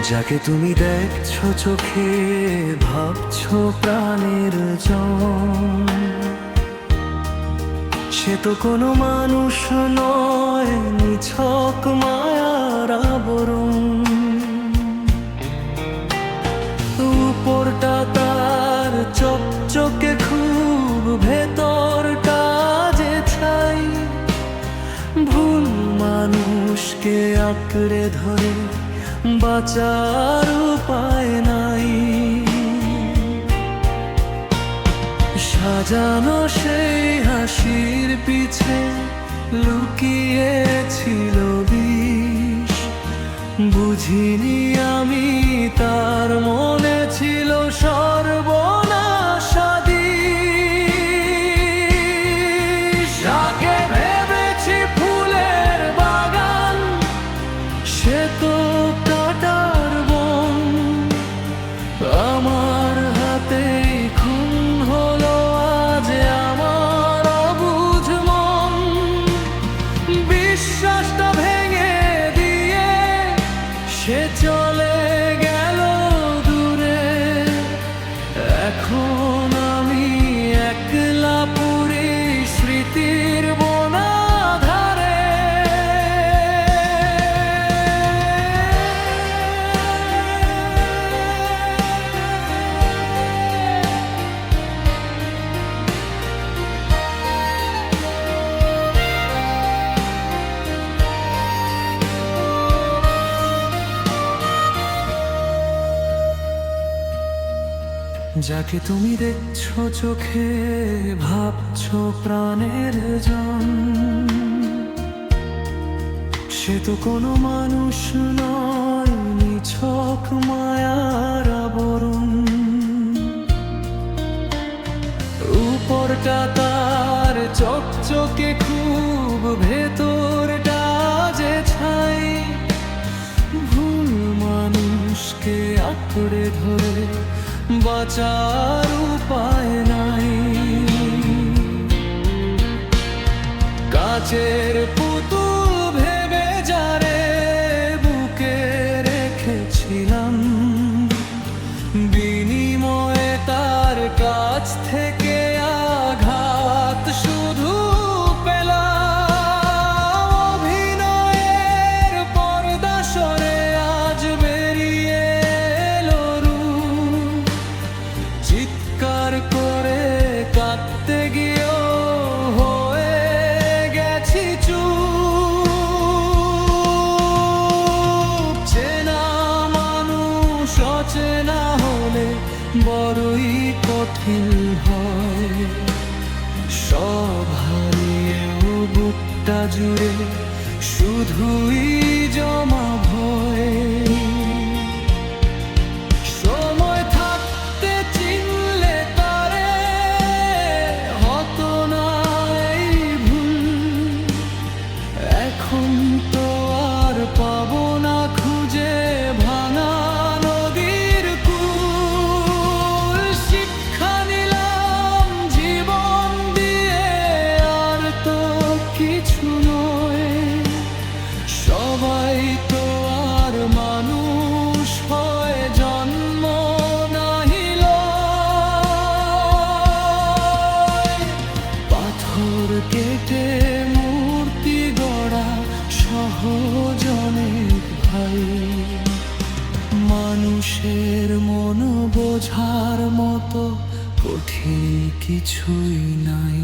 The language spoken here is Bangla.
যাকে তুমি দেখছো চোখে, ভাবছো প্রাণের জন, সে তো কোনো মানুষ নয়, নিছক মায়ার আবরণ। উপরটা তার চকচকে খুব, ভেতরটা যে ছাই। ভুল মানুষকে আঁকড়ে ধরে বাঁচার উপায় নাই। সাজানো সেই হাসির পিছে লুকিয়েছিল বিষ। বুঝিনি আমি তার মনে ছিল সর্বনাশাদীশ। যাকে ভেবেছি ফুলের বাগান, সে তো কাটার বন। আমার হাতেই খুন হলো আজ আমার অবুঝ মন। বিশ্বাসটা ভেঙে দিয়ে সে চলে গেল দূরে। এখন আমি একলা পুরি স্মৃতির বনাধারে। যাকে তুমি দেখছো চোখে, ভাবছো প্রাণের জন, সে তো কোনো মানুষ নয়, নিছক মায়ার আবরণ। উপরটা তার চকচকে খুব, ভেতরটা যে ছাই। ভুল মানুষকে আঁকড়ে ধরে বাঁচার উপায় নাই। কাচের পুতুল ভেবে যারে বুকে রেখেছিলাম, বিনিময়ে তার কাছ থেকে আঘাত শুধু পেলাম। অভিনয়ের পর্দা সরে আজ বেরিয়ে এলো রূপ। চিৎকার করে কাঁদতে গিয়েও হয়ে গেছি চুপ। চেনা মানুষ অচেনা হলে বড়ই কঠিন হয়। সব হারিয়েও বুকটা জুড়ে শুধুই জমা ভয়। সময় থাকতে চিনলে তারে হতো না এই ভুল। এখন তো আর পাবো না খুঁজে ভাঙা নদীর কূল। শিক্ষা নিলাম জীবন দিয়ে, আর তো কিছু নয়। সবাই তো আর মানুষ হয়, জন্ম নাহিল। পাথর কেটে মূর্তি গড়া সহজ অনেক ভাই। মানুষের মন বোঝার মতো কঠিন কিছুই নাই।